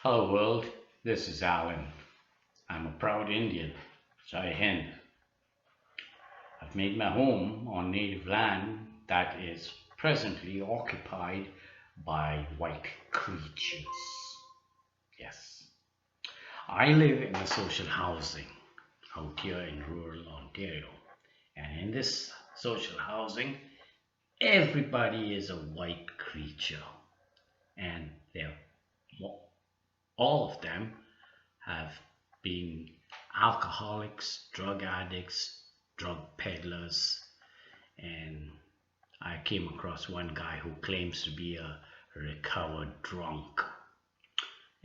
Hello world, this is Alan. I'm a proud Indian. Jai Hind. I've made my home on native land that is presently occupied by white creatures. Yes. I live in a social housing out here in rural Ontario. And in this social housing, everybody is a white creature. And they're all of them have been alcoholics, drug addicts, drug peddlers, and I came across one guy who claims to be a recovered drunk.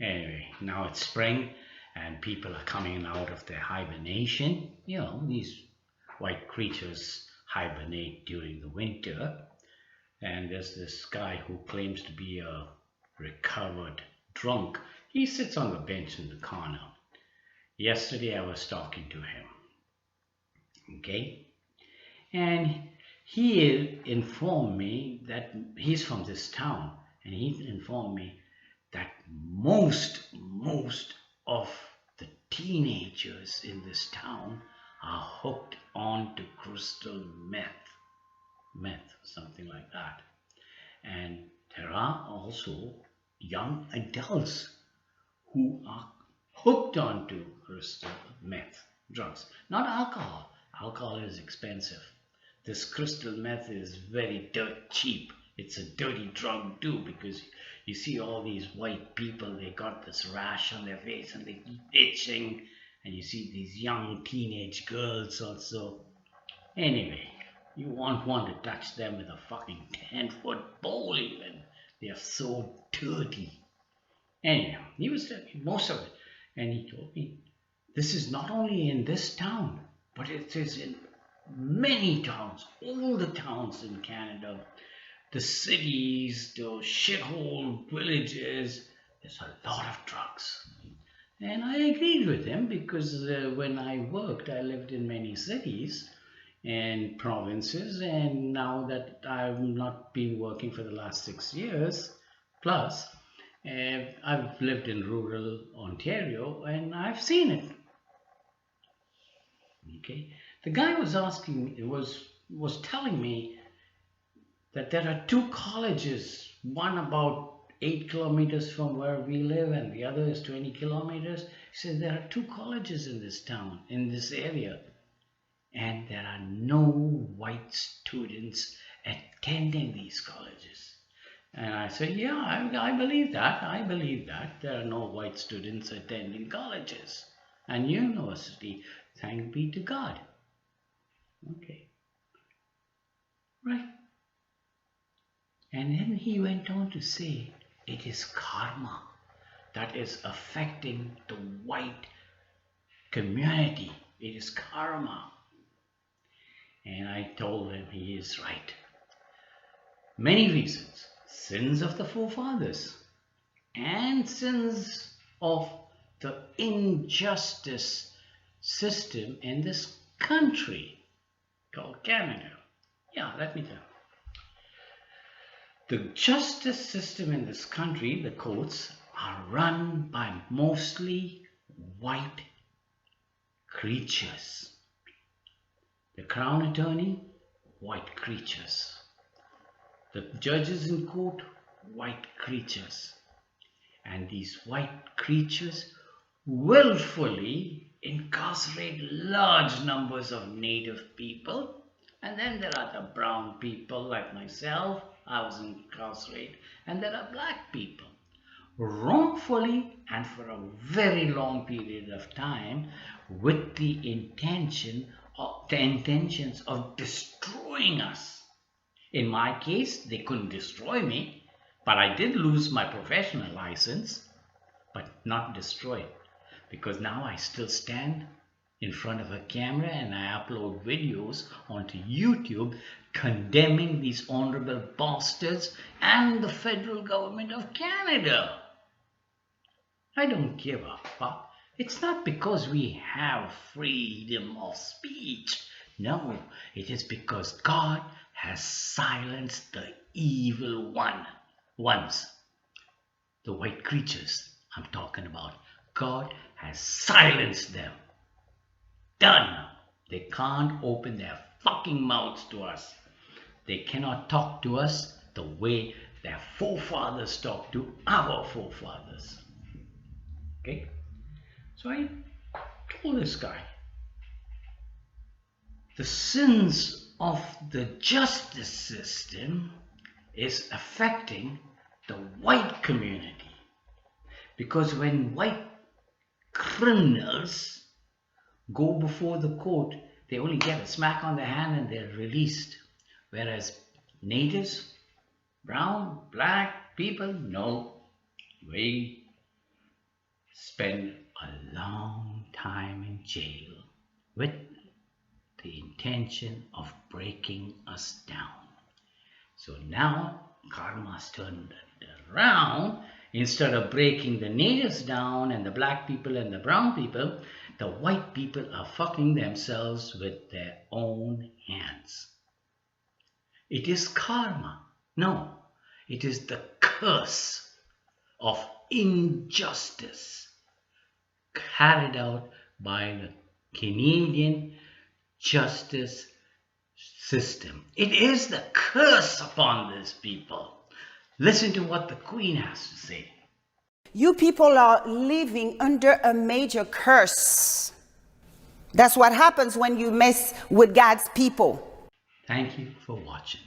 Anyway, now it's spring and people are coming out of their hibernation. These white creatures hibernate during the winter, and there's this guy who claims to be a recovered drunk. He sits on the bench in the corner. Yesterday I was talking to him, okay? And he informed me that he's from this town, and he informed me that most of the teenagers in this town are hooked on to crystal meth, something like that. And there are also young adults who are hooked onto crystal meth drugs, not alcohol. Alcohol is expensive. This crystal meth is very dirt cheap. It's a dirty drug too, because you see all these white people, they got this rash on their face and they keep itching, and you see these young teenage girls also. Anyway, you won't want to touch them with a fucking 10-foot pole even. They are so dirty. Anyhow, he was telling me most of it. And he told me, this is not only in this town, but it is in many towns, all the towns in Canada, the cities, the shithole villages. There's a lot of drugs. And I agreed with him because when I worked, I lived in many cities and provinces. And now that I've not been working for the last 6 years plus, I've lived in rural Ontario and I've seen it. Okay, the guy was asking, was telling me that there are two colleges, one about 8 kilometers from where we live and the other is 20 kilometers. He said there are two colleges in this town, in this area, and there are no white students attending these colleges. And I said, yeah, I believe that. I believe that. There are no white students attending colleges and university. Thank be to God. Okay. Right. And then he went on to say, it is karma that is affecting the white community. It is karma. And I told him he is right. Many reasons. Sins of the forefathers and sins of the injustice system in this country called Canada. Yeah, let me tell you. The justice system in this country, the courts, are run by mostly white creatures. The Crown Attorney, white creatures. The judges in court, white creatures. And these white creatures willfully incarcerate large numbers of native people. And then there are the brown people like myself. I was incarcerated. And there are black people. Wrongfully and for a very long period of time, with the intentions of destroying us. In my case, they couldn't destroy me, but I did lose my professional license, but not destroy it, because now I still stand in front of a camera and I upload videos onto YouTube condemning these honorable bastards and the federal government of Canada. I don't give a fuck. It's not because we have freedom of speech. No, it is because God has silenced the evil ones, the white creatures. I'm talking about God has silenced them. Done. They can't open their fucking mouths to us. They cannot talk to us the way their forefathers talked to our forefathers. Okay? So I told this guy, the sins of the justice system is affecting the white community. Because when white criminals go before the court, they only get a smack on the hand and they're released. Whereas natives, brown, black people, no, we spend a long time in jail with the intention of breaking us down. So now karma's turned it around. Instead of breaking the natives down and the black people and the brown people, the white people are fucking themselves with their own hands. It is karma. No, it is the curse of injustice carried out by the Canadian justice system. It is the curse upon these people. Listen to what the Queen has to say. You people are living under a major curse. That's what happens when you mess with God's people. Thank you for watching.